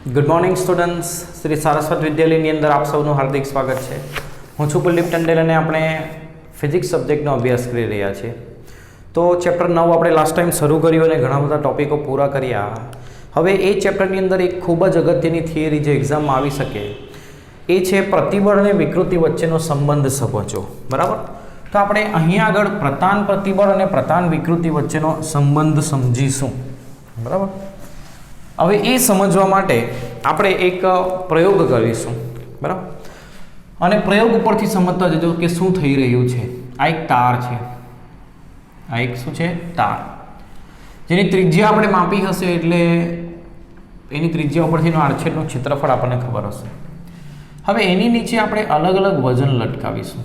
Good morning students, Shri Saraswat વિદ્યાલયની અંદર આપ સૌનું હાર્દિક સ્વાગત છે. હું છું કુલદીપ ટંડેલ અને આપણે ફિઝિક્સ સબ્જેક્ટનો અભ્યાસ કરી રહ્યા છીએ. તો ચેપ્ટર 9 આપણે લાસ્ટ ટાઈમ શરૂ કર્યું અને ઘણા બધા ટોપિકો પૂરા કર્યા. હવે એ ચેપ્ટરની અંદર એક ખૂબ જ અગત્યની થિયરી જે એક્ઝામમાં આવી શકે એ છે પ્રતિબળ અને વિકૃતિ વચ્ચેનો સંબંધ સમજો. બરાબર? તો આપણે અહીંયા આગળ પ્રતાન પ્રતિબળ અને પ્રતાન વિકૃતિ વચ્ચેનો સંબંધ સમજીશું. બરાબર? હવે એ સમજવા માટે આપણે એક પ્રયોગ કરીશું. બરાબર? અને પ્રયોગ ઉપરથી સમજતા જજો કે શું થઈ રહ્યું છે. આ એક તાર છે. આ એક શું છે? તાર, જેની ત્રિજ્યા આપણે માપી હશે એટલે એની ત્રિજ્યા ઉપરથીનો આડછેદનું ક્ષેત્રફળ આપણને ખબર હશે. હવે એની નીચે આપણે અલગ અલગ વજન લટકાવીશું.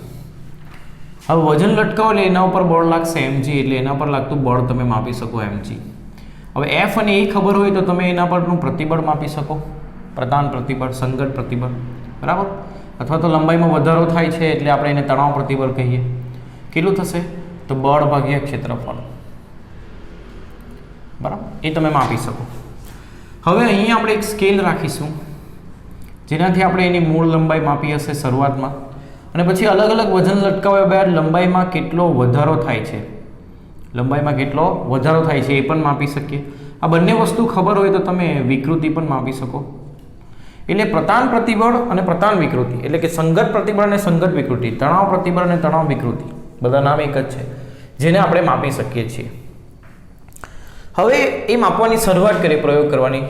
હવે વજન લટકાવો એટલે એના ઉપર બળ લાગશે mg, એટલે એના પર લાગતું બળ તમે માપી શકો mg. હવે F અને E ખબર હોય તો તમે એના પરનું પ્રતિબળ માપી શકો, પ્રતાન પ્રતિબળ, સંગત પ્રતિબળ. બરાબર? અથવા તો લંબાઈમાં વધારો થાય છે એટલે આપણે એને તણાવ પ્રતિબળ કહીએ. કેટલું થશે? તો બળ ભાગ્યા ક્ષેત્રફળ. બરાબર? એ તમે માપી શકો. હવે અહીંયા આપણે એક સ્કેલ રાખીશું જેનાથી આપણે એની મૂળ લંબાઈ માપી હશે શરૂઆતમાં, અને પછી અલગ અલગ વજન લટકાવ્યા બાદ લંબાઈમાં કેટલો વધારો થાય છે, લંબાઈમાં કેટલો વધારો થાય છે એ પણ માપી શકીએ. આ બંને વસ્તુ ખબર હોય તો તમે વિકૃતિ પણ માપી શકો. એટલે પ્રતાન પ્રતિબળ અને પ્રતાન વિકૃતિ, એટલે કે સંગત પ્રતિબળ અને સંગત વિકૃતિ, તણાવ પ્રતિબળ અને તણાવ વિકૃતિ, બધા નામ એક જ છે જેને આપણે માપી શકીએ છીએ. હવે એ માપવાની શરૂઆત કરીએ પ્રયોગ કરવાની.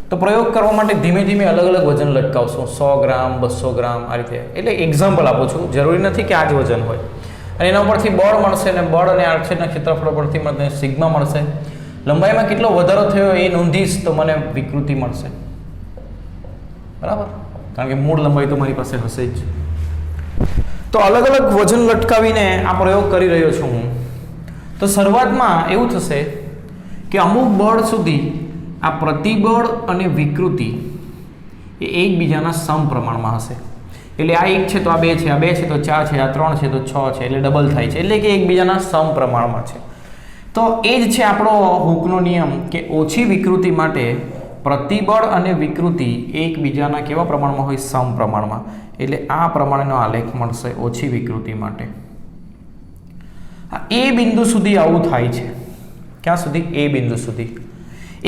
તો પ્રયોગ કરવા માટે ધીમે ધીમે અલગ અલગ વજન લટકાવશું, 100 ગ્રામ, 200 ગ્રામ, આ રીતે. એટલે એક્ઝામ્પલ આપું છું, જરૂરી નથી કે આ જ વજન હોય. અને એના પરથી બળ મળશે અને બળ અને આડછેદના ક્ષેત્રફળ પરથી મને સિગ્મા મળશે. લંબાઈમાં કેટલો વધારો થયો એ નોંધીશ તો મને વિકૃતિ મળશે. બરાબર? કારણ કે મૂળ લંબાઈ તો મારી પાસે હશે જ. તો અલગ અલગ વજન લટકાવીને આ પ્રયોગ કરી રહ્યો છું હું. તો શરૂઆતમાં એવું થશે કે અમુક બળ સુધી આ પ્રતિબળ અને વિકૃતિ એ એકબીજાના સમપ્રમાણમાં હશે. એટલે આ 1 છે તો આ 2 છે, આ 2 છે તો 4 છે, આ 3 છે તો 6 છે, એટલે ડબલ થાય છે. એટલે કે એકબીજાના સમપ્રમાણમાં છે. તો એ જ છે આપણો હૂકનો નિયમ કે ઓછી વિકૃતિ માટે પ્રતિબળ અને વિકૃતિ એકબીજાના કેવા પ્રમાણમાં હોય? સમપ્રમાણમાં. એટલે આ પ્રમાણેનો આલેખ મળશે ઓછી વિકૃતિ માટે. એ બિંદુ સુધી આવું થાય છે. ક્યાં સુધી? એ બિંદુ સુધી.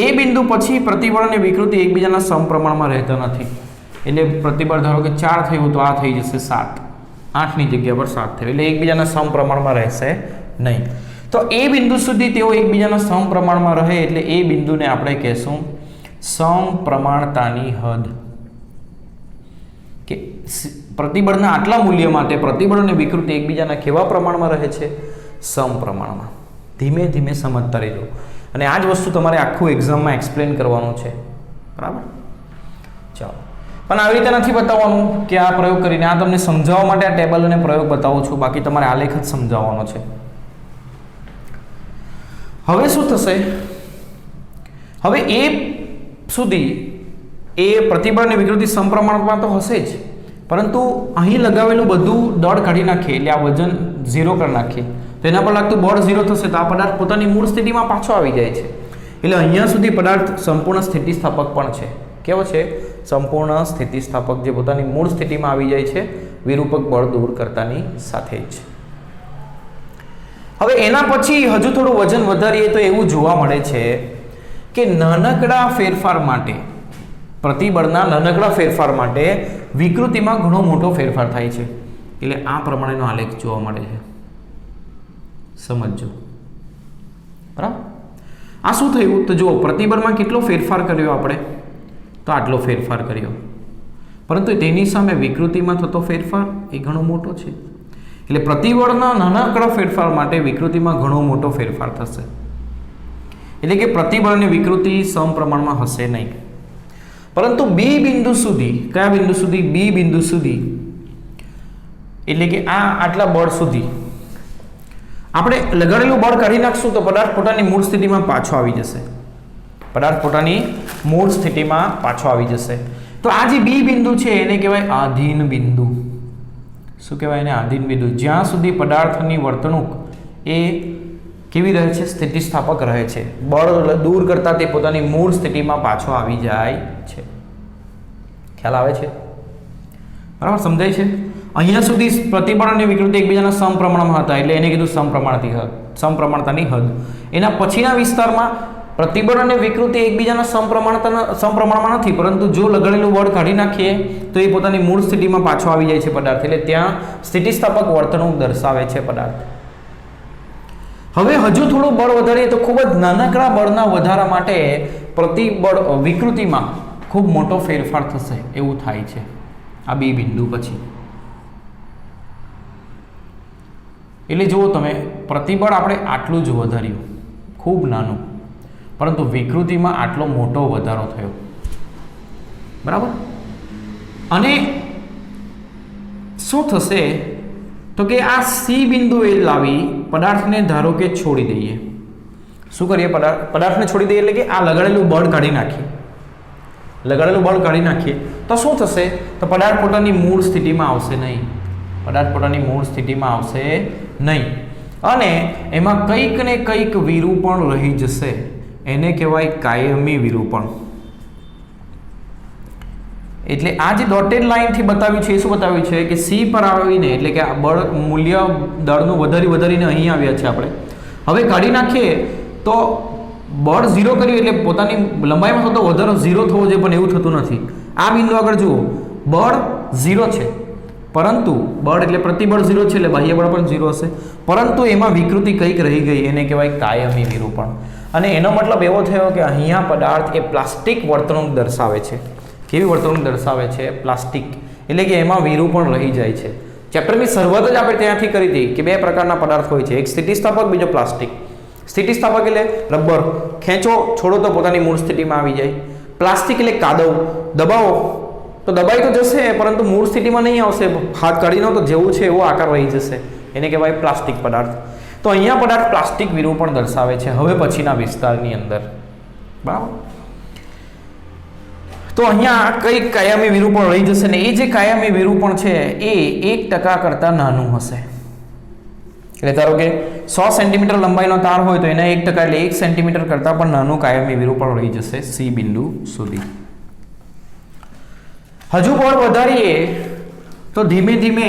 એ બિંદુ પછી પ્રતિબળ અને વિકૃતિ એકબીજાના સમપ્રમાણમાં રહેતા નથી. એટલે પ્રતિબળ ધારો કે 4 થયું તો આ થઈ જશે 7, 8ની જગ્યા પર 7 થયું, એટલે એકબીજાના સમપ્રમાણમાં રહેશે નહીં. તો એ બિંદુ સુધી તેઓ એકબીજાના સમપ્રમાણમાં રહે એટલે એ બિંદુને આપણે કહેશું સમપ્રમાણતાની હદ. કે પ્રતિબળના આટલા મૂલ્ય માટે પ્રતિબળ અને વિકૃતિ એકબીજાના કેવા પ્રમાણમાં રહે છે? સમપ્રમાણમાં. ધીમે ધીમે સમજતા રહેજો. અને આ જ વસ્તુ તમારે આખું એક્ઝામમાં એક્સપ્લેન કરવાનું છે. બરાબર? ચાલો. પણ આવી રીતે નથી બતાવવાનું કે આ પ્રયોગ કરીને, આ તમને સમજાવવા માટે આ ટેબલ અને પ્રયોગ બતાવું છું, બાકી તમારે આલેખ જ સમજાવવાનો છે. હવે શું થશે? હવે એ સુધી એ પ્રતિબળ અને વિકૃતિ સમપ્રમાણમાં તો હશે જ, પરંતુ અહીં લગાવેલું બધું દળ કાઢી નાખીએ એટલે આ વજન 0 કરી નાખીએ તો એના પર લાગતું બળ 0 થશે. તો આ પદાર્થ પોતાની મૂળ સ્થિતિમાં પાછો આવી જાય છે. એટલે અહીંયા સુધી પદાર્થ સંપૂર્ણ સ્થિતિસ્થાપક પણ છે. કેવો છે? સંપૂર્ણ સ્થિતિસ્થાપક, જે પોતાની મૂળ સ્થિતિમાં આવી જાય છે વિરૂપક બળ દૂર કરતાની સાથે જ. હવે એના પછી હજુ થોડું વજન વધારીએ તો એવું જોવા મળે છે કે નાનકડા ફેરફાર માટે, પ્રતિબળના નાનકડા ફેરફાર માટે વિકૃતિમાં ઘણો મોટો ફેરફાર થાય છે. એટલે આ પ્રમાણેનો આલેખ જોવા મળે છે. સમજો. બરાબર? આ શું થયું? તો જુઓ, પ્રતિબળમાં કેટલો ફેરફાર કર્યો આપણે? તો આટલો ફેરફાર કર્યો, પરંતુ તેની સામે વિકૃતિમાં થતો ફેરફાર એ ઘણો મોટો છે. એટલે પ્રતિબળના નાનકડા ફેરફાર માટે વિકૃતિમાં ઘણો મોટો ફેરફાર થશે. એટલે કે પ્રતિબળ અને વિકૃતિ સમપ્રમાણમાં હશે નહીં. પરંતુ બી બિંદુ સુધી, કયા બિંદુ સુધી? બી બિંદુ સુધી, એટલે કે આ આટલા બળ સુધી આપણે લગાડેલું બળ કાઢી નાખશું તો પદાર્થ પોતાની મૂળ સ્થિતિમાં પાછો આવી જશે. પદાર્થ પોતાની મૂળ સ્થિતિમાં પાછો આવી જશે. તો આ જે બી બિંદુ છે એને કહેવાય આધીન બિંદુ. શું કહેવાય એને? આધીન બિંદુ. જ્યાં સુધી પદાર્થની વર્તણૂક એ કેવી રહે છે? સ્થિતિસ્થાપક રહે છે. બળ દૂર કરતા તે પોતાની મૂળ સ્થિતિમાં પાછો આવી જાય છે. ખ્યાલ આવે છે? બરાબર, સમજાય છે? અહીંયા સુધી પ્રતિબળ અને વિકૃતિ એકબીજાના સમપ્રમાણમાં હતા એટલે એને કીધું સમપ્રમાણતાની હદ. એના પછીના વિસ્તારમાં પ્રતિબળ અને વિકૃતિ એકબીજાના સમપ્રમાણમાં નથી, પરંતુ જો લગાડેલું બળ કાઢી નાખીએ તો એ પોતાની મૂળ સ્થિતિમાં પાછો આવી જાય છે પદાર્થ, એટલે ત્યાં સ્થિતિસ્થાપક વર્તણૂક દર્શાવે છે પદાર્થ. હવે હજુ થોડું બળ વધારીએ તો ખૂબ જ નાનકડા બળના વધારા માટે પ્રતિબળ વિકૃતિમાં ખૂબ મોટો ફેરફાર થશે એવું થાય છે આ બે બિંદુ પછી. એટલે જુઓ તમે, પ્રતિબળ આપણે આટલું જ વધાર્યું, ખૂબ નાનું, પરંતુ વિકૃતિમાં આટલો મોટો વધારો થયો. બરાબર. અને શું થશે તો કે આ સી બિંદુએ લાવી પદાર્થને ધારો કે છોડી દઈએ. શું કરીએ? પદાર્થને છોડી દઈએ એટલે કે આ લગાડેલું બળ કાઢી નાખીએ તો શું થશે? તો પદાર્થ પોતાની મૂળ સ્થિતિમાં આવશે નહીં. અને એમાં કંઈક ને કંઈક વિરૂપણ રહી જશે, એને કહેવાય કાયમી વિરૂપણ. એટલે આ જે ડોટેડ લાઇનથી બતાવ્યું છે એ શું બતાવ્યું છે કે સી પર આવીને, એટલે કે આ બળ મૂલ્ય દળનું વધારીને અહીં આવ્યા છે આપણે. હવે કાઢી નાખીએ તો બળ 0 કર્યું એટલે પોતાની લંબાઈમાં થતો વધારો 0 થવો જોઈએ, પણ એવું થતું નથી. આ બિંદુ આગળ જુઓ, બળ 0 છે, પરંતુ બળ એટલે પ્રતિબળ 0 છે એટલે બાહ્ય બળ પણ 0 હશે, પરંતુ એમાં વિકૃતિ કંઈક રહી ગઈ, એને કહેવાય કાયમી વિરૂપણ. અને એનો મતલબ એવો થયો કે અહીંયા પદાર્થ એ પ્લાસ્ટિક વર્તણૂક દર્શાવે છે. કેવી વર્તણૂક દર્શાવે છે? પ્લાસ્ટિક. એટલે કે એમાં વિરૂપણ રહી જાય છે. ચેપ્ટરની શરૂઆત જ આપણે ત્યાંથી કરી હતી કે બે પ્રકારના પદાર્થ હોય છે, એક સ્થિતિસ્થાપક, બીજો પ્લાસ્ટિક. સ્થિતિસ્થાપક એટલે રબર, ખેંચો છોડો તો પોતાની મૂળ સ્થિતિમાં આવી જાય. પ્લાસ્ટિક એટલે કાદવ, દબાવો તો દબાઈ તો જશે પરંતુ મૂળ સ્થિતિમાં નહીં આવશે, હાથ કાઢીને તો જેવું છે એવો આકાર રહી જશે, એને કહેવાય પ્લાસ્ટિક પદાર્થ. તો અહીંયા પદાર્થ પ્લાસ્ટિક વિરૂપણ દર્શાવે છે હવે પછીના વિસ્તારની અંદર. બરાબર. તો અહીંયા કંઈક કાયમી વિરૂપણ રહી જશે ને એ જે કાયમી વિરૂપણ છે એ 1% કરતાં નાનું હશે. એટલે ધારો કે 100 સેન્ટીમીટર લંબાઈનો તાર હોય તો એના 1% એટલે 1 સેન્ટીમીટર કરતાં પણ નાનું કાયમી વિરૂપણ રહી જશે સી બિંદુ સુધી. હજુ બળ વધારીએ તો ધીમે ધીમે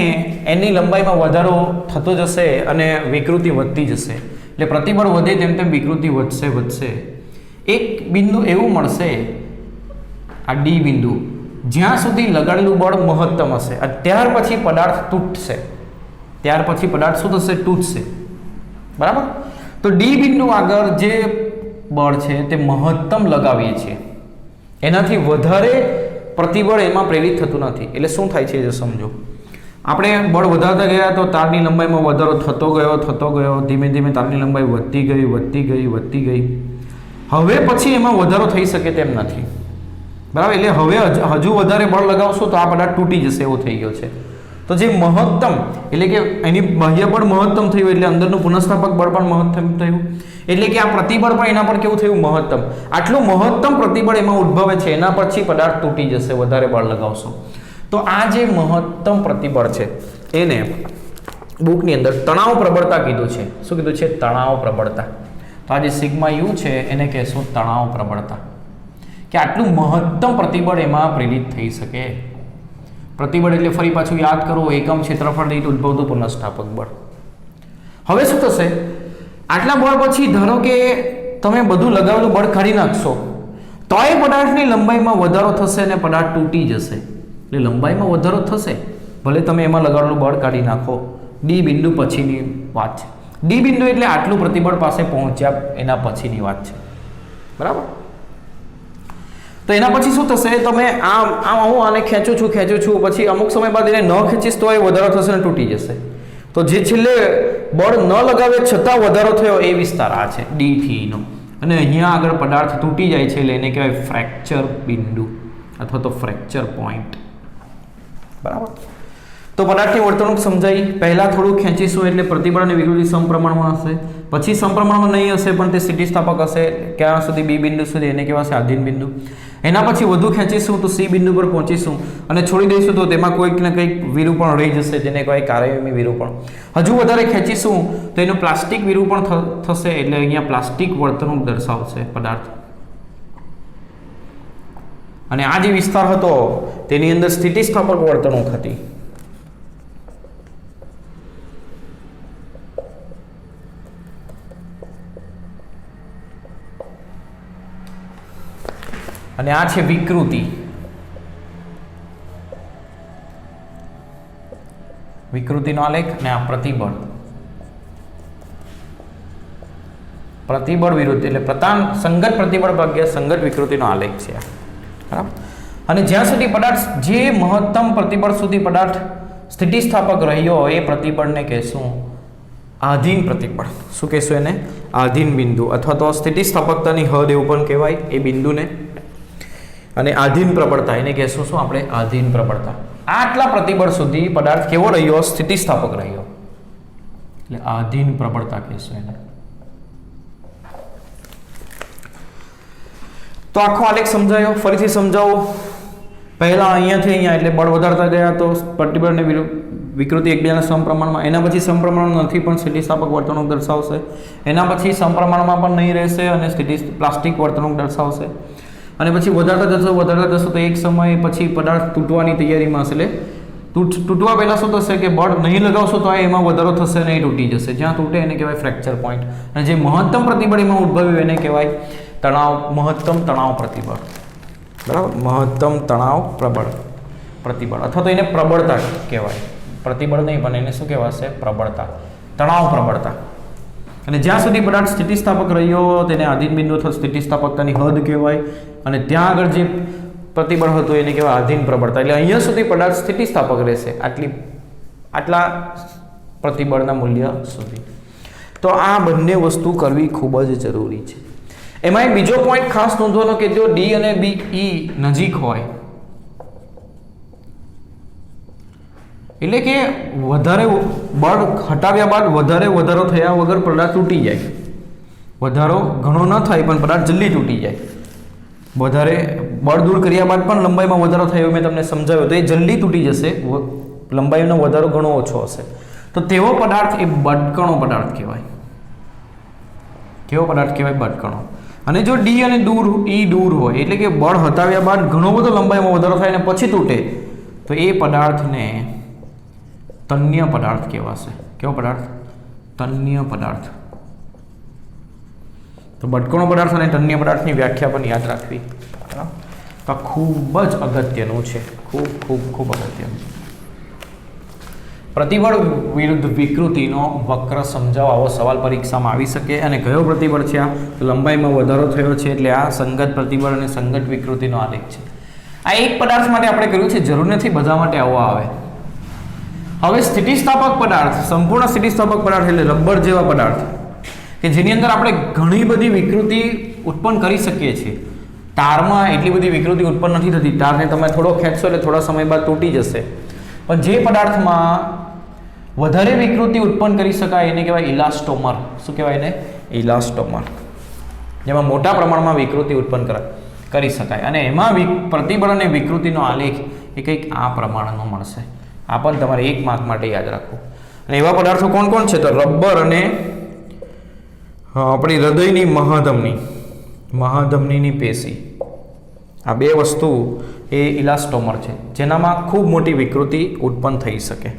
એની લંબાઈમાં વધારો થતો જશે અને વિકૃતિ વધતી જશે. એટલે પ્રતિબળ વધે તેમ તેમ વિકૃતિ વધશે. એક બિંદુ એવું મળશે, આ ડી બિંદુ, જ્યાં સુધી લગાડેલું બળ મહત્તમ હશે, ત્યાર પછી પદાર્થ તૂટશે. શું થશે? તૂટશે. બરાબર. તો ડી બિંદુ આગળ જે બળ છે તે મહત્તમ લગાવીએ છીએ, એનાથી વધારે પ્રતિબળ એમાં પ્રેરિત થતું નથી. એટલે શું થાય છે જો સમજો, આપણે બળ વધારતા ગયા તો તારની લંબાઈમાં વધારો થતો ગયો, ધીમે ધીમે તારની લંબાઈ વધતી ગઈ. હવે પછી એમાં વધારો થઈ શકે તેમ નથી. બરાબર. એટલે હવે હજુ વધારે બળ લગાવશો તો આ પદાર્થ તૂટી જશે એવો થઈ ગયો છે. તો જે મહત્તમ એટલે કે એની બાહ્ય બળ મહત્તમ થયું એટલે અંદરનું પુનઃસ્થાપક બળ પણ મહત્તમ થયું, એટલે કે આ પ્રતિબળ પણ એના પર કેવું થયું? મહત્તમ. આટલું મહત્તમ પ્રતિબળ એમાં ઉદ્ભવે છે, એના પછી પદાર્થ તૂટી જશે વધારે બળ લગાવશો. તો આ જે મહત્તમ પ્રતિબળ છે એને બુકની અંદર તણાવ પ્રબળતા કીધું છે. શું કીધું છે? તણાવ પ્રબળતા. તો આ જે સિગ્મા યુ છે એને કહેશું તણાવ પ્રબળતા, કે આટલું મહત્તમ પ્રતિબળ એમાં પ્રેરિત થઈ શકે. પ્રતિબળ એટલે ફરી પાછું યાદ કરો, એકમ ક્ષેત્રફળ દીઠ ઉદ્ભવતું પુનઃસ્થાપક બળ. હવે શું થશે? આટલા બળ પછી ધારો કે તમે બધું લગાવેલું બળ કાઢી નાખશો તો એ પદાર્થની લંબાઈમાં વધારો થશે અને પદાર્થ તૂટી જશે. એટલે લંબાઈમાં વધારો થશે ભલે તમે એમાં લગાવેલું બળ કાઢી નાખો. ડી બિંદુ પછીની વાત છે. ડી બિંદુ એટલે આટલું પ્રતિબળ પાસે પહોંચ્યા એના પછીની વાત છે. બરાબર. તો એના પછી શું થશે? તમે હું આને ખેંચું છું પછી અમુક સમય બાદ એને ન ખેંચીશ તો એ વધારો થશે અને તૂટી જશે. તો જે છેલ્લે બળ ન લગાવે છતાં વધારો થયો એ વિસ્તાર આ છે ડી થી નો, અને અહીંયા આગળ પદાર્થ તૂટી જાય છે એટલે એને કહેવાય ફ્રેક્ચર બિંદુ અથવા તો ફ્રેક્ચર પોઈન્ટ. બરાબર. તો પદાર્થની વર્તણૂક સમજાઈ. પહેલાં થોડું ખેંચીશું એટલે પ્રતિબળ અને વિકૃતિ સમપ્રમાણમાં હશે, પછી સમપ્રમાણમાં નહીં હશે પણ તે સ્થિતિસ્થાપક હશે. ક્યાં સુધી? બી બિંદુ સુધી, એને કહેવાશે આધીન બિંદુ. એના પછી વધુ ખેંચીશું તો સી બિંદુ પર પહોંચીશું અને છોડી દઈશું તો તેમાં કોઈક ને કંઈક વિરૂપણ રહી જશે, જેને કહેવાય કાયમી વિરૂપણ. હજુ વધારે ખેંચીશું તો એનું પ્લાસ્ટિક વિરૂપણ થશે, એટલે અહીંયા પ્લાસ્ટિક વર્તણૂક દર્શાવશે પદાર્થ. અને આ જે વિસ્તાર હતો તેની અંદર સ્થિતિસ્થાપક વર્તણૂક હતી. અને આ છે વિકૃતિ. વિકૃતિનો આલેખ અને આ પ્રતિબળ. પ્રતિબળ વિરુદ્ધ એટલે સંગત પ્રતિબળ ભાગ્યા સંગત વિકૃતિનો આલેખ છે, બરાબર. અને જ્યાં સુધી પદાર્થ જે મહત્તમ પ્રતિબળ સુધી પદાર્થ સ્થિતિસ્થાપક રહ્યો એ પ્રતિબળને કહેશું આધીન પ્રતિબળ. શું કહેશું એને? આધીન બિંદુ અથવા તો સ્થિતિસ્થાપકતાની હદ એવું પણ કહેવાય એ બિંદુને. અને આધીન પ્રબળતા એને કહેશું શું આપણે? આધીન પ્રબળતા. આટલા પ્રતિબળ સુધી પદાર્થ કેવો રહ્યો? સ્થિતિસ્થાપક રહ્યો એટલે આધીન પ્રબળતા કહેશું એને. તો આખો આલેખ સમજાયો? ફરીથી સમજાવો. પહેલા અહીંયાથી અહીંયા એટલે બળ વધારતા ગયા તો પ્રતિબળ અને વિકૃતિ એકબીજાના સમપ્રમાણમાં. એના પછી સમપ્રમાણ નથી પણ સ્થિતિસ્થાપક વર્તણૂક દર્શાવશે. એના પછી સમપ્રમાણમાં પણ નહીં રહેશે અને પ્લાસ્ટિક વર્તણૂક દર્શાવશે. અને પછી વધારતા જશો તો એક સમય પછી પદાર્થ તૂટવાની તૈયારીમાં હશે. એટલે તૂટવા પહેલાં શું થશે કે બળ નહીં લગાવશો તો એમાં વધારો થશે અને એ તૂટી જશે. જ્યાં તૂટે એને કહેવાય ફ્રેક્ચર પોઈન્ટ. અને જે મહત્તમ પ્રતિબળ એમાં ઉદ્ભવ્યું એને કહેવાય મહત્તમ તણાવ પ્રતિબળ, બરાબર. મહત્તમ તણાવ પ્રતિબળ અથવા તો એને પ્રબળતા કહેવાય. પ્રતિબળ નહીં પણ એને શું કહેવાશે? પ્રબળતા, તણાવ પ્રબળતા. અને જ્યાં સુધી પદાર્થ સ્થિતિસ્થાપક રહ્યો તેને આધીન બિંદુ અથવા સ્થિતિસ્થાપકતાની હદ કહેવાય. અને ત્યાં આગળ જે પ્રતિબળ હતું એને કહેવાય આધીન પ્રબળતા. એટલે અહીંયા સુધી પદાર્થ સ્થિતિસ્થાપક રહેશે આટલા પ્રતિબળના મૂલ્ય સુધી. તો આ બંને વસ્તુ કરવી ખૂબ જ જરૂરી છે. એમાં બીજો પોઈન્ટ ખાસ નોંધવાનો કે જો ડી અને બી નજીક હોય એટલે કે વધારે બળ હટાવ્યા બાદ વધારો થયા વગર પદાર્થ તૂટી જાય. વધારો ઘણો ન થાય પણ પદાર્થ જલ્દી તૂટી જાય. વધારે બળ દૂર કર્યા બાદ પણ લંબાઈમાં વધારો થયો મેં તમને સમજાવ્યો તો એ જલ્દી તૂટી જશે. લંબાઈનો વધારો ઘણો ઓછો હશે તો તેવો પદાર્થ એ બટકણો પદાર્થ કહેવાય. કેવો પદાર્થ કહેવાય? બટકણો. અને જો ડી અને દૂર હોય એટલે કે બળ હટાવ્યા બાદ ઘણો બધો લંબાઈમાં વધારો થાય અને પછી તૂટે તો એ પદાર્થને તન્ય પદાર્થ કહેવાશે. કેવો પદાર્થ? તન્ય પદાર્થ. તો બટકણો પદાર્થ અને તન્ય પદાર્થની વ્યાખ્યા પણ યાદ રાખવી. તો ખૂબ જ અગત્યનું છે. ખૂબ અગત્યનું. પ્રતિબળ વિરુદ્ધ વિકૃતિનો વક્ર સમજાવો આવો સવાલ પરીક્ષામાં આવી શકે. અને કયો પ્રતિબળ છે? આ લંબાઈમાં વધારો થયો છે એટલે આ સંગત પ્રતિબળ અને સંગત વિકૃતિનો આલેખ છે. આ એક પદાર્થ માટે આપણે કર્યું છે, જરૂર નથી બધા માટે આવો આવે. હવે સ્થિતિસ્થાપક પદાર્થ, સંપૂર્ણ સ્થિતિસ્થાપક પદાર્થ એટલે રબર જેવા પદાર્થ કે જેની અંદર આપણે ઘણી બધી વિકૃતિ ઉત્પન્ન કરી શકીએ છીએ. તારમાં એટલી બધી વિકૃતિ ઉત્પન્ન નથી થતી. તારને તમે થોડો ખેંચશો એટલે થોડા સમય બાદ તૂટી જશે. પણ જે પદાર્થમાં વધારે વિકૃતિ ઉત્પન્ન કરી શકાય એને કહેવાય ઇલાસ્ટોમર. શું કહેવાય એને? ઇલાસ્ટોમર. જેમાં મોટા પ્રમાણમાં વિકૃતિ ઉત્પન્ન કરી શકાય. અને એમાં પ્રતિબળ અને વિકૃતિનો આલેખ એ કંઈક આ પ્રમાણનો મળશે. આ પણ તમારે 1 માર્ક માટે યાદ રાખવું. અને એવા પદાર્થો કોણ કોણ છે? તો રબર અને આપણી હૃદયની મહાધમનીની પેશી. આ બે વસ્તુ એ ઇલાસ્ટોમર છે જેનામાં ખૂબ મોટી વિકૃતિ ઉત્પન્ન થઈ શકે.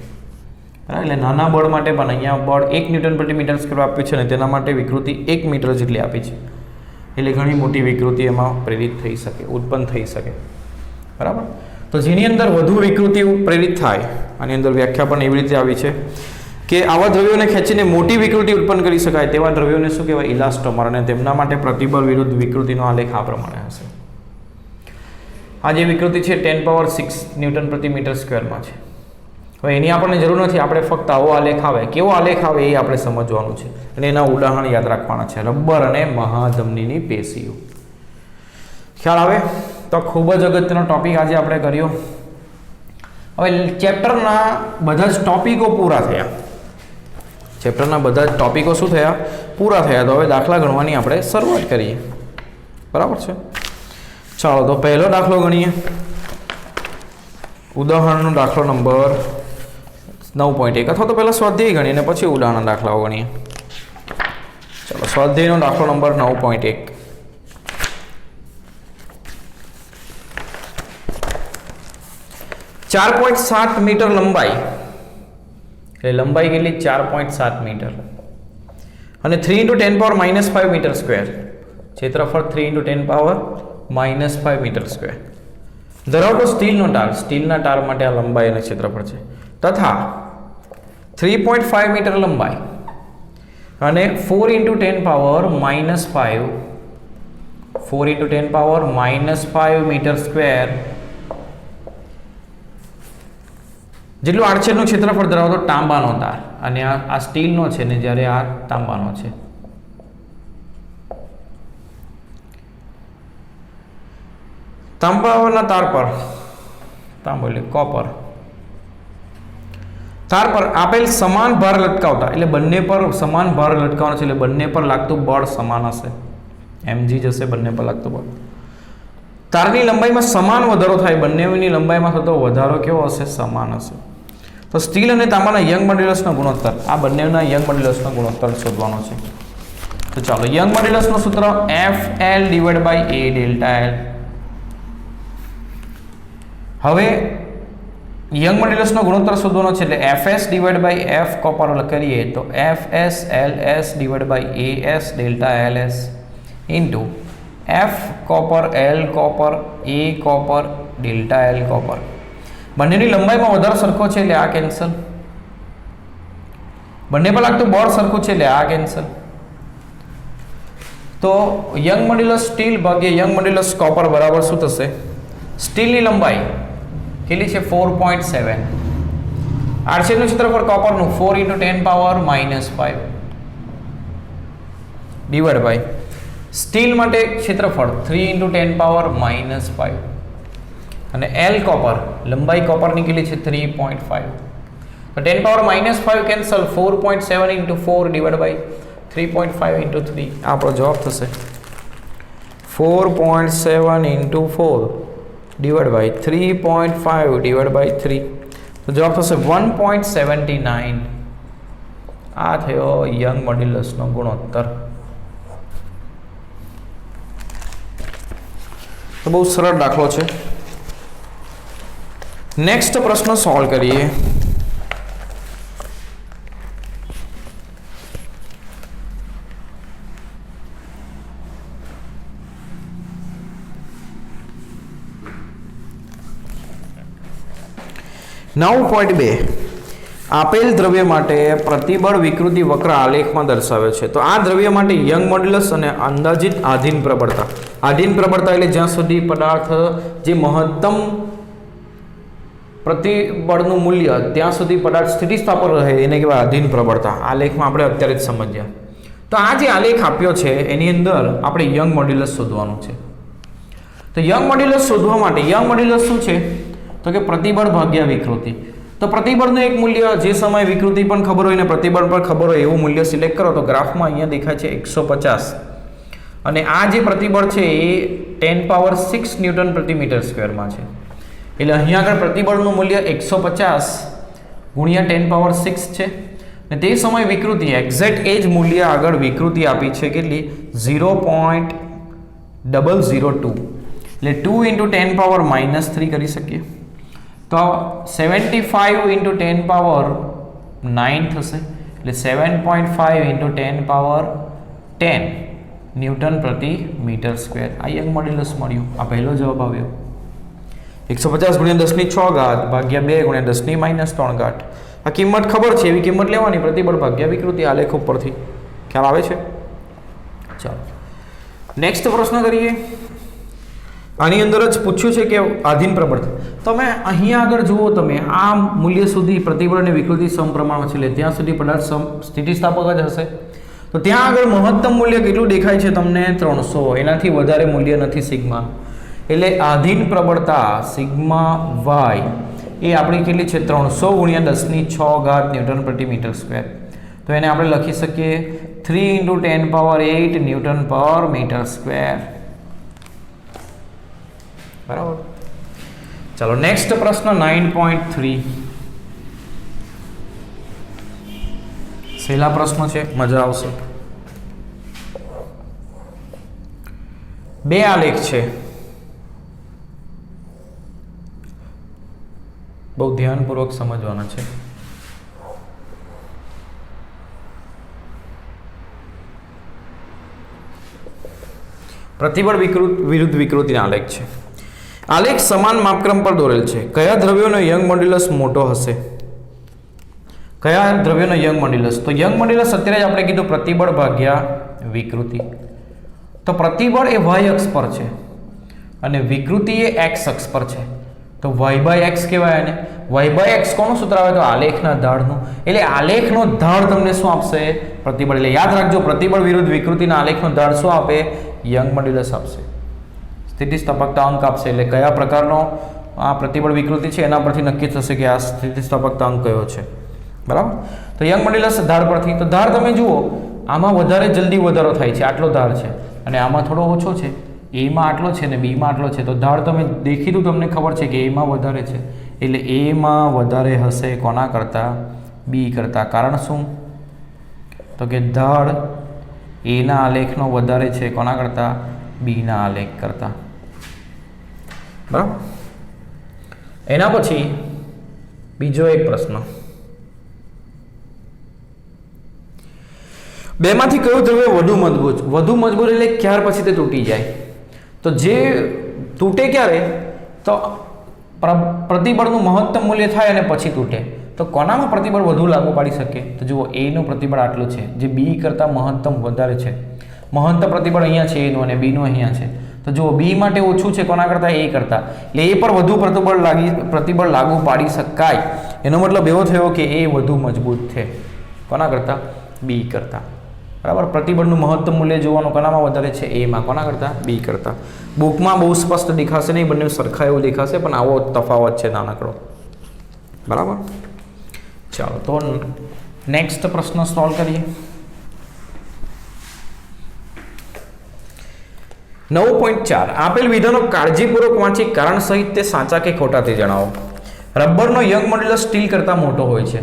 બરાબર. એટલે નાના બળ માટે પણ અહીંયા બળ 1 ન્યૂટન પ્રતિ મીટર સ્ક્વેર આપ્યું છે ને તેના માટે વિકૃતિ 1 મીટર જેટલી આપી છે. એટલે ઘણી મોટી વિકૃતિ એમાં પ્રેરિત થઈ શકે, ઉત્પન્ન થઈ શકે. બરાબર. તો જેની અંદર વધુ વિકૃતિ પ્રેરિત થાય આની અંદર વ્યાખ્યા પણ એવી રીતે આવી છે કે આવા દ્રવ્યોને ખેંચીને મોટી વિકૃતિ ઉત્પન્ન કરી શકાય તેવા દ્રવ્યોને શું કહેવાય? ઇલાસ્ટોમર. અને તેમના માટે પ્રતિબળ વિરુદ્ધ વિકૃતિનો આલેખ આ પ્રમાણે હશે. આ જે વિકૃતિ છે 10⁶ ન્યૂટન પ્રતિ મીટર સ્ક્વેરમાં છે. હવે એની આપણને જરૂર નથી. આપણે ફક્ત આવો આલેખ આવે, કેવો આલેખ આવે એ આપણે સમજવાનું છે અને એના ઉદાહરણ યાદ રાખવાના છે. રબર અને મહાધમનીની પેશીઓ. ખ્યાલ આવે? તો ખૂબ જ અગત્યનો ટોપિક આજે આપણે કર્યો. હવે ચેપ્ટરના બધા જ ટોપિકો પૂરા થયા. ચેપ્ટરના બધા જ ટોપિકો શું થયા? પૂરા થયા. તો હવે દાખલા ગણવાની આપણે શરૂઆત કરીએ. બરાબર છે? ચાલો તો પહેલો દાખલો ગણીએ. ઉદાહરણનો દાખલો નંબર 9.1 અથવા તો પહેલાં સ્વાધ્યાય ગણીએ અને પછી ઉદાહરણ દાખલાઓ ગણીએ. ચાલો સ્વાધ્યાયનો દાખલો નંબર 9.1. 4.7 મીટર લંબાઈ, એટલે લંબાઈ કેટલી 4.7 મીટર અને 3 × 10⁻⁻5 મીટર સ્ક્વેર, ક્ષેત્રફળ 3 × 10⁻⁻5 મીટર સ્ક્વેર ધરાવતો સ્ટીલનો ટાર, સ્ટીલના ટાર માટે આ લંબાઈ અને ક્ષેત્રફળ છે, તથા 3.5 મીટર લંબાઈ અને 4 × 10⁻⁻5 4 × 10⁻⁻5 મીટર સ્ક્વેર જેટલું આડછેદનું ક્ષેત્રફળ ધરાવતો તાંબાનો તાર, અને આ સ્ટીલનો છે ને જ્યારે આ તાંબાનો છે. તાંબાના તાર પર, તાંબો એટલે કોપર, તાર પર આપેલ સમાન ભાર લટકાવતા, એટલે બંને પર સમાન ભાર લટકાવવાનો છે, એટલે બંને પર લાગતું બળ સમાન હશે, mg જશે બંને પર લાગતું બળ. તારની લંબાઈમાં સમાન વધારો થાય, બંનેની લંબાઈમાં થતો વધારો કેવો હશે? સમાન હશે. તો સ્ટીલ અને તાંબાના યંગ મોડ્યુલસનો ગુણોત્તર, આ બંનેના યંગ મોડ્યુલસનો ગુણોત્તર શોધવાનો છે. તો ચાલો, યંગ મોડ્યુલસનું સૂત્ર FL / A ડેલ્ટા L. હવે યંગ મોડ્યુલસનો ગુણોત્તર શોધવાનો છે, એટલે FS / F કોપર કરીએ તો FS LS / AS delta LS into F copper L copper A copper delta L copper. બંનેની લંબાઈમાં વધારો સરખો છે એટલે આ કેન્સલ, બંને પર લાગતું બળ સરખું છે એટલે આ કેન્સલ. તો યંગ મોડ્યુલસ સ્ટીલ ભાગ્યા યંગ મોડ્યુલસ કોપર બરાબર શું થશે? સ્ટીલની લંબાઈ કેટલી છે? 4.7. આડછેદનું ક્ષેત્રફળ કોપરનું 4 × 10⁻⁻5 ડિવાઈડ બાય સ્ટીલ માટે ક્ષેત્રફળ 3 × 10⁻⁻5 અને L કોપર, લંબાઈ કોપરની કેટલી છે? 3.5. તો 10⁻⁻5 કેન્સલ, 4.7 × 4 ડિવાઈડ બાય 3.5 × 3, આપણો જવાબ થશે 4.7 × 4 ડિવાઈડ બાય 3.5 ડિવાઈડ બાય 3, તો જવાબ થશે 1.79. આ થયો યંગ મોડ્યુલસનો ગુણોત્તર. તો બહુ સરળ દાખલો છે. નેક્સ્ટ પ્રશ્ન સોલ્વ કરીએ. (9.2) આપેલ દ્રવ્ય માટે પ્રતિબળ વિકૃતિ વક્ર આલેખમાં દર્શાવે છે. તો આ દ્રવ્ય માટે યંગ મોડ્યુલસ અને અંદાજિત આધીન પ્રબળતા, આધીન પ્રબળતા એટલે જ્યાં સુધી પદાર્થ જે મહત્તમ પ્રતિબળનું મૂલ્ય ત્યાં સુધી પદાર્થ સ્થિતિસ્થાપક રહે એને કહેવાય આધીન પ્રબળતા. આ લેખમાં આપણે અત્યારે જ સમજ્યા. તો આ જે આલેખ આપ્યો છે એની અંદર આપણે યંગ મોડ્યુલસ શોધવાનું છે. તો યંગ મોડ્યુલસ શોધવા માટે યંગ મોડ્યુલસ શું છે? તો કે પ્રતિબળ ભાગ્યા વિકૃતિ. તો પ્રતિબળનું એક મૂલ્ય જે સમયે વિકૃતિ પણ ખબર હોય ને પ્રતિબળ પણ ખબર હોય એવું મૂલ્ય સિલેક્ટ કરો. તો ગ્રાફમાં અહીંયા દેખાય છે 150 અને આ જે પ્રતિબળ છે એ 10⁻6 ન્યૂટન પ્રતિ મીટર સ્ક્વેરમાં છે. એટલે અહીંયા આગળ પ્રતિબળનું મૂલ્ય 150 ગુણ્યા 10⁻6 છે અને તે સમયે વિકૃતિ એક્ઝેક્ટ એ જ મૂલ્ય આગળ વિકૃતિ આપી છે કેટલી? 0.002, એટલે 2 × 10⁻−3 કરી શકીએ. તો 75 × 10⁻9 થશે, એટલે 7.5 × 10⁻10 ન્યૂટન પ્રતિ મીટર સ્ક્વેર. આ યંગ મોડ્યુલસ મળ્યું. આ પહેલો જવાબ આવ્યો. 150 × 10⁻6 ભાગ્યા 2 × 10⁻3. આ કિંમત ખબર છે એવી કિંમત લેવાની, પ્રતિબળ ભાગ્યા વિકૃતિ આલેખ ઉપરથી. ખ્યાલ આવે છે? ચાલો નેક્સ્ટ પ્રશ્ન કરીએ. આની અંદર જ પૂછ્યું છે કે આધીન પ્રબળતા. તમે અહીંયા આગળ જુઓ, તમે આ મૂલ્ય સુધી પ્રતિબળ અને વિકૃતિ સમપ્રમાણમાં છે, એટલે ત્યાં સુધી પદાર્થ સ્થિતિસ્થાપક જ હશે. તો ત્યાં આગળ મહત્તમ મૂલ્ય કેટલું દેખાય છે તમને? 300. એનાથી વધારે મૂલ્ય નથી સિગ્મા. એટલે આધીન પ્રબળતા સિગ્મા વાય એ આપણી કેટલી છે? 300 × 10⁶ ન્યૂટન પ્રતિ મીટર સ્ક્વેર. તો એને આપણે લખી શકીએ 3 × 10⁸ ન્યૂટન પર મીટર સ્ક્વેર. બરાબર. ચાલો નેક્સ્ટ પ્રશ્ન 9.3. સહેલા પ્રશ્ન છે, મજા આવશે. બે આલેખ છે. બહુ ધ્યાનપૂર્વક સમજવાના છે. પ્રતિબળ વિરુદ્ધ વિકૃતિના આલેખ છે. આલેખ સમાન માપક્રમ પર દોરેલ છે. કયા દ્રવ્યોનો યંગ મોડ્યુલસ મોટો હશે? કયા દ્રવ્યોનો યંગ મોડ્યુલસ? તો યંગ મોડ્યુલસ અત્યારે જ આપણે કીધું પ્રતિબળ ભાગ્યા વિકૃતિ. તો પ્રતિબળ એ y અક્ષ પર છે અને વિકૃતિ એ x અક્ષ પર છે. તો y/x કહેવાય અને y/x કોનું સૂત્ર આવે? તો આલેખના ઢાળનું. એટલે આલેખનો ઢાળ તમને શું આપશે? પ્રતિબળ. એટલે યાદ રાખજો, પ્રતિબળ વિરુદ્ધ વિકૃતિના આલેખનો ઢાળ શું આપે? યંગ મોડ્યુલસ આપશે. સ્થિતિસ્થાપકતા અંક આપશે. એટલે કયા પ્રકારનો આ પ્રતિબળ વિકૃતિ છે એના પરથી નક્કી થશે કે આ સ્થિતિસ્થાપકતા અંક કયો છે. બરાબર? તો યંગ મોડ્યુલસ ધાર પરથી. તો ધાર તમે જુઓ, આમાં વધારે જલ્દી વધારો થાય છે, આટલો ધાર છે, અને આમાં થોડો ઓછો છે. એમાં આટલો છે ને બીમાં આટલો છે. તો ધાર તમે દેખીતું તમને ખબર છે કે એમાં વધારે છે, એટલે એમાં વધારે હશે કોના કરતાં? બી કરતાં. કારણ શું? તો કે ધાર એના આલેખનો વધારે છે કોના કરતાં? બીના આલેખ કરતાં. બરાબર? એના પછી બીજો એક પ્રશ્ન, બેમાંથી કયું દ્રવ્ય વધુ મજબૂત? વધુ મજબૂત એટલે ક્યાર પછી તે તૂટી જાય. તો જે તૂટે ક્યારે? તો પ્રતિબળનું મહત્તમ મૂલ્ય થાય અને પછી તૂટે. તો કોનામાં પ્રતિબળ વધુ લાગુ પાડી શકે? તો જુઓ, એનું પ્રતિબળ આટલું છે, જે બી કરતાં મહત્તમ વધારે છે. મહત્તમ પ્રતિબળ અહીંયા છે એનું અને બીનું અહીંયા છે. તો જુઓ, બી માટે ઓછું છે કોના કરતાં? એ કરતાં. એટલે એ પર વધુ પ્રતિબળ લાગુ પાડી શકાય. એનો મતલબ એવો થયો કે એ વધુ મજબૂત છે કોના કરતાં? બી કરતાં. બરાબર? પ્રતિબળનું મહત્તમ મૂલ્ય જોવાનું કોનામાં વધારે છે? એમાં. કોના કરતાં? બી કરતાં. બુકમાં બહુ સ્પષ્ટ દેખાશે નહીં, બંને સરખા એવું દેખાશે, પણ આવો તફાવત છે નાનકડો. બરાબર? ચાલો, તો નેક્સ્ટ પ્રશ્ન સોલ્વ કરીએ. 9.4 આપેલ વિધાનો કાળજીપૂર્વક વાંચી કારણ સહિત તે સાચા કે ખોટા તે જણાવો. રબરનો યંગ મોડ્યુલસ સ્ટીલ કરતાં મોટો હોય છે.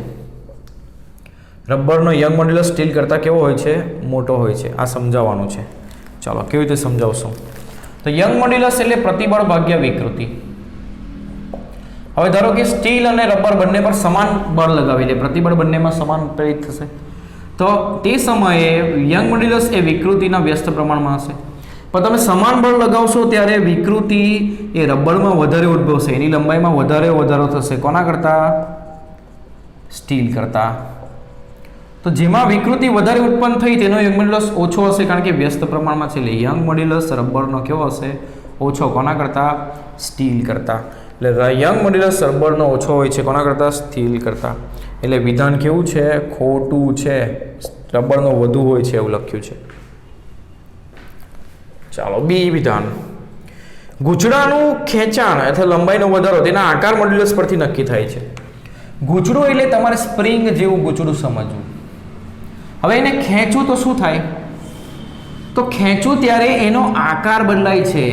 રબરનો યંગ મોડ્યુલસ સ્ટીલ કરતાં કેવો હોય છે? મોટો હોય છે. આ સમજાવવાનું છે. ચાલો, કેવી રીતે સમજાવશું? તો યંગ મોડ્યુલસ એટલે પ્રતિબળ ભાગ્યા વિકૃતિ. હવે ધારો કે સ્ટીલ અને રબર બંને પર સમાન બળ લગાવી દે, પ્રતિબળ બંનેમાં સમાન પ્રેરિત થશે. તો તે સમયે યંગ મોડ્યુલસ એ વિકૃતિના વ્યસ્ત પ્રમાણમાં હશે. પણ તમે સમાન બળ લગાવશો ત્યારે વિકૃતિ એ રબરમાં વધારે ઉદ્ભવશે, એની લંબાઈમાં વધારો થશે. કોના કરતાં? સ્ટીલ કરતાં. તો જેમાં વિકૃતિ વધારે ઉત્પન્ન થઈ તેનો યંગ મોડ્યુલસ ઓછો હશે, કારણ કે વ્યસ્ત પ્રમાણમાં છે. એટલે યંગ મોડ્યુલસ રબરનો કેવો હશે? ઓછો. કોના કરતાં? સ્ટીલ કરતાં. એટલે યંગ મોડ્યુલસ રબરનો ઓછો હોય છે કોના કરતાં? સ્ટીલ કરતાં. એટલે વિધાન કેવું છે? ખોટું છે. રબરનો વધુ હોય છે એવું લખ્યું છે. ચાલો, બી વિધાન. ગૂંચળાનું ખેંચાણ અથવા લંબાઈનો વધારો તેના આકાર મોડ્યુલસ પરથી નક્કી થાય છે. ગૂંચળું એટલે તમારે સ્પ્રિંગ જેવું ગૂંચળું સમજવું. હવે એને ખેંચું તો શું થાય? તો ખેંચું ત્યારે એનો આકાર બદલાય છે,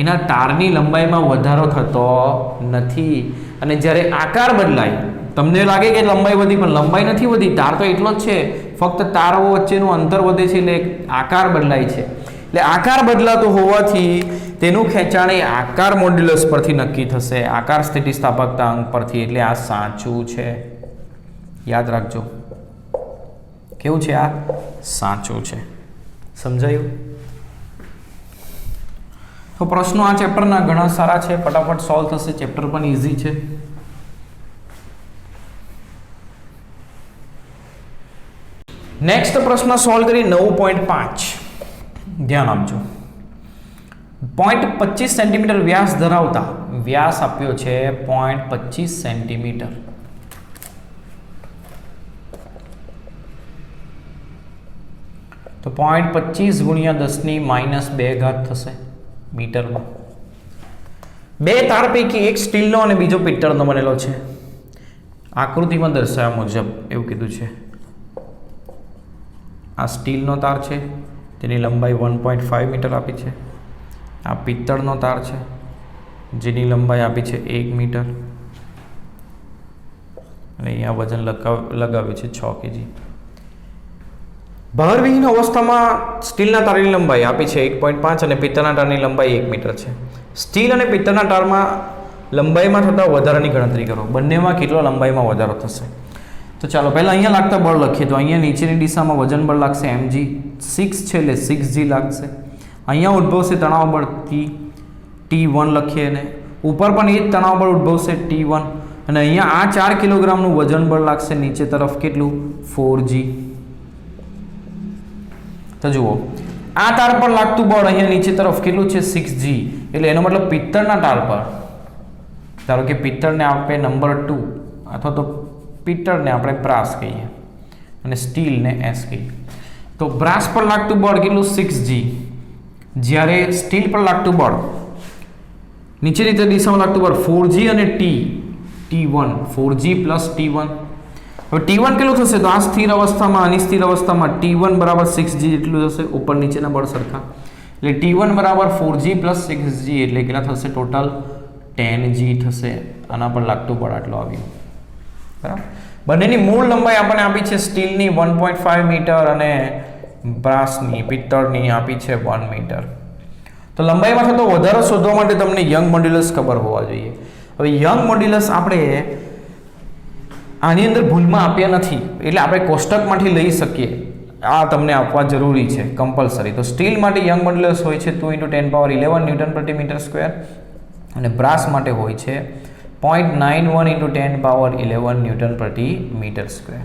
એના તારની લંબાઈમાં વધારો થતો નથી. અને જ્યારે આકાર બદલાય, તમને લાગે કે લંબાઈ વધી, પણ લંબાઈ નથી વધી, તાર તો એટલો જ છે, ફક્ત તારો વચ્ચેનું અંતર વધે છે, એટલે આકાર બદલાય છે. એટલે આકાર બદલાતો હોવાથી તેનું ખેંચાણ એ આકાર મોડ્યુલસ પરથી નક્કી થશે, આકાર સ્થિતિસ્થાપકતા અંક પરથી. એટલે આ સાચું છે. યાદ રાખજો, કેવું છે? આ સાચું છે. સમજાયું? તો પ્રશ્નો આ ચેપ્ટરના ઘણા સારા છે, ફટાફટ સોલ્વ થશે. ચેપ્ટર પણ ઇઝી છે. નેક્સ્ટ પ્રશ્ન સોલ્વ કરી 9.5. ધ્યાન આપજો. 0.25 સેન્ટીમીટર વ્યાસ ધરાવતા, વ્યાસ આપ્યો છે 0.25 સેન્ટીમીટર. તો 0.25 ગુણ્યા 10⁻² થશે મીટરમાં. બે તાર પૈકી એક સ્ટીલનો અને બીજો પિત્તળનો બનેલો છે. આકૃતિમાં દર્શાવ્યા મુજબ એવું કીધું છે. આ સ્ટીલનો તાર છે, તેની લંબાઈ 1.5 મીટર આપી છે. આ પિત્તળનો તાર છે, જેની લંબાઈ આપી છે 1 મીટર. અને અહીંયા વજન લગાવ્યું છે 6 kg. ભારવિહીન અવસ્થામાં સ્ટીલના તારની લંબાઈ આપી છે 1.5 અને પિત્તળના તારની લંબાઈ 1 મીટર છે. સ્ટીલ અને પિત્તળના તારમાં લંબાઈમાં થતા વધારાની ગણતરી કરો. બંનેમાં કેટલો લંબાઈમાં વધારો થશે. તો ચાલો પહેલાં અહીંયા લાગતા બળ લખીએ. તો અહીંયા નીચેની દિશામાં વજન બળ લાગશે mg, 6 છે એટલે 6g લાગશે. અહીંયા ઉદ્ભવશે તણાવ બળ T1 લખીએ ને ઉપર પણ એ જ તણાવ બળ ઉદ્ભવશે T1 અને અહીંયા આ 4 કિલોગ્રામનું વજન બળ લાગશે નીચે તરફ કેટલું 4g. તો જુઓ આ તાર પર લાગતું બળ અહીંયા નીચે તરફ કેટલું છે 6g એટલે એનો મતલબ પિત્તળના તાર પર ધારો કે પિત્તળને આપણે નંબર 2 અથવા તો પિત્તળને આપણે બ્રાસ કહીએ અને સ્ટીલને S કહીએ. તો બ્રાસ પર લાગતું બળ કેટલું 6g જ્યારે સ્ટીલ પર લાગતું બળ નીચેની દિશામાં લાગતું બળ 4g અને T1 4g પ્લસ T1. હવે T1 કેટલું થશે તો આ સ્થિર અવસ્થામાં આની સ્થિર અવસ્થામાં T1 બરાબર 6g જેટલું થશે ઉપર નીચેના બળ સરખા એટલે T1 બરાબર 4g પ્લસ 6g એટલે કેટલા થશે ટોટલ 10g થશે. આના પર લાગતું બળ આટલું આવ્યું બરાબર. બંનેની મૂળ લંબાઈ આપણને આપી છે સ્ટીલની 1.5 મીટર અને બ્રાસની પિત્તળની આપી છે 1 મીટર. તો લંબાઈમાં થતો વધારો શોધવા માટે તમને યંગ મોડ્યુલસ ખબર હોવા જોઈએ. હવે યંગ મોડ્યુલસ આપણે આની અંદર ભૂલમાં આપ્યા નથી એટલે આપણે કોષ્ટકમાંથી લઈ શકીએ. આ તમને આપવા જરૂરી છે કમ્પલસરી. તો સ્ટીલ માટે યંગ મોડ્યુલસ હોય છે 2 × 10⁻11 ન્યૂટન પ્રતિ મીટર સ્ક્વેર અને બ્રાસ માટે હોય છે 0.91 × 10⁻11 ન્યૂટન પ્રતિ મીટર સ્ક્વેર.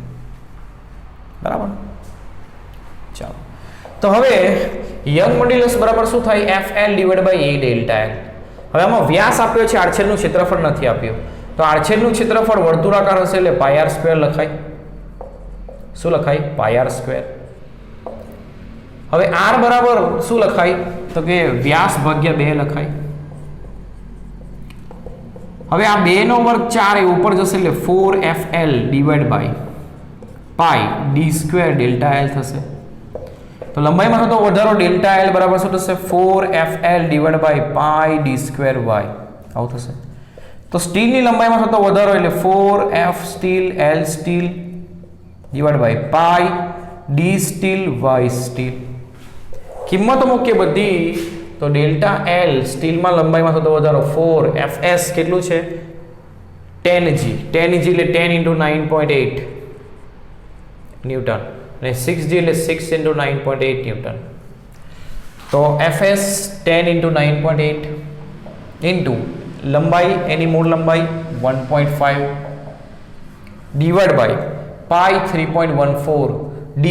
બરાબર. ચાલો તો હવે યંગ મોડ્યુલસ બરાબર શું થાય FL/A ડેલ્ટા L. હવે આમાં વ્યાસ આપ્યો છે આડછેદનું ક્ષેત્રફળ નથી આપ્યું. તો આડછેદનું ક્ષેત્રફળ વર્તુળાકાર હશે એટલે πr² લખાય. શું લખાય πr². હવે r બરાબર શું લખાય તો કે વ્યાસ ભાગ્યા 2 લખાય. હવે આ 2 નો વર્ગ 4 એ ઉપર જશે એટલે 4FL/π d² ડેલ્ટા L થશે. તો લંબાઈમાં થતો વધારો ડેલ્ટા L બરાબર શું થશે 4FL/π d²y આવું થશે. તો સ્ટીલની લંબાઈમાં થતો વધારો એટલે 4F steel L steel / π d steel y steel. કિંમતો મૂકીએ બધી તો ડેલ્ટા L સ્ટીલમાં લંબાઈમાં થતો વધારો 4FS કેટલું છે 10g એટલે 10 × 9.8 ન્યૂટન અને 6g એટલે 6 × 9.8 ન્યૂટન. તો FS 10 × 9.8 ઇન્ટુ લંબાઈ એની મૂળ લંબાઈ 1.5 ડિવાઈડ બાય પાઈ 3.14 d²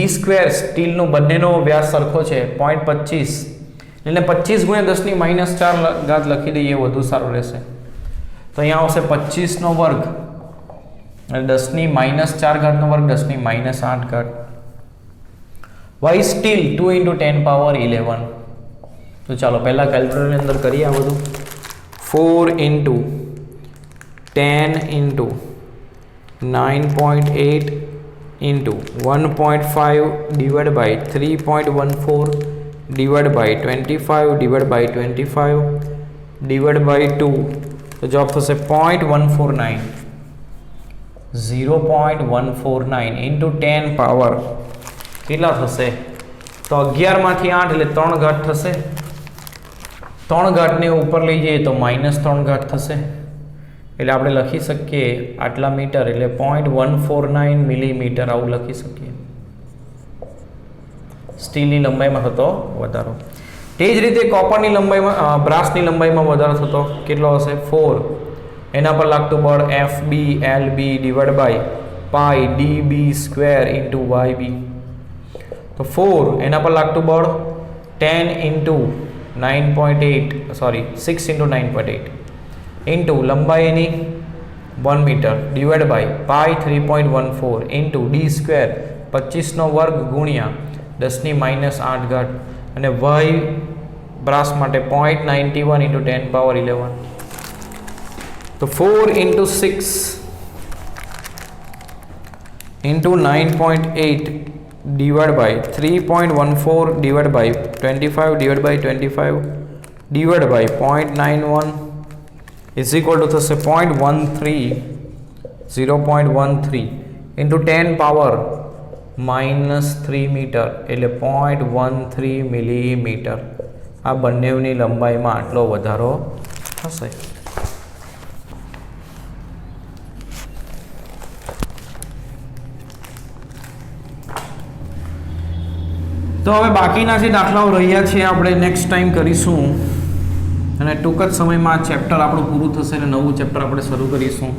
સ્ટીલનો બંનેનો વ્યાસ સરખો છે 0.25 એટલે 25 × 10⁻⁴ લખી દઈએ વધુ સારું રહેશે. તો અહીંયા આવશે 25 નો વર્ગ અને 10⁻⁴ નો વર્ગ 10⁻⁸. y steel 2 × 10⁻11. તો ચાલો પહેલા કેલ્ક્યુલેટરની અંદર કરીએ આ બધું. 4 × 10 × 9.8 into 1.5 divided by 3.14 divided by 25 divided by 25 divided by 2 तो जवाब થશે 0.149 0.149 into 10 પાવર કેટલા થશે તો 11 માંથી 8 એટલે 3 ઘાત થશે 3 ઘાતને ઉપર લઈ જઈએ તો -3 ઘાત થશે એટલે આપણે લખી શકીએ આટલા મીટર એટલે 0.149 મિલીમીટર આવું લખી શકીએ સ્ટીલની લંબાઈમાં થતો વધારો. તે જ રીતે કોપરની લંબાઈમાં બ્રાસની લંબાઈમાં વધારો થતો કેટલો હશે 4 એના પર લાગતું બળ FB/LB divide by pi DB² into YB. તો 4 એના પર લાગતું બળ 10 × 9.8 સોરી 6 × 9.8 ઇન્ટુ લંબાઈ એની 1 metre divide by pi 3.14 into d² 25 નો વર્ગ ગુણ્યા 10⁻⁸ ઘાત અને y બ્રાસ માટે 0.91 × 10⁻11. તો 4 × 6 × 9.8 divided by 3.14 divided by 25 divided by 25 divided by 0.91 is equal to થશે 0.13 into 10 power -3 મીટર એટલે 0.13 મિલીમીટર. આ બંનેની લંબાઈમાં આટલો વધારો થશે. તો હવે બાકીના જે દાખલાઓ રહ્યા છે આપણે નેક્સ્ટ ટાઈમ કરીશું અને ટૂંક જ સમયમાં ચેપ્ટર આપણું પૂરું થશે અને નવું ચેપ્ટર આપણે શરૂ કરીશું.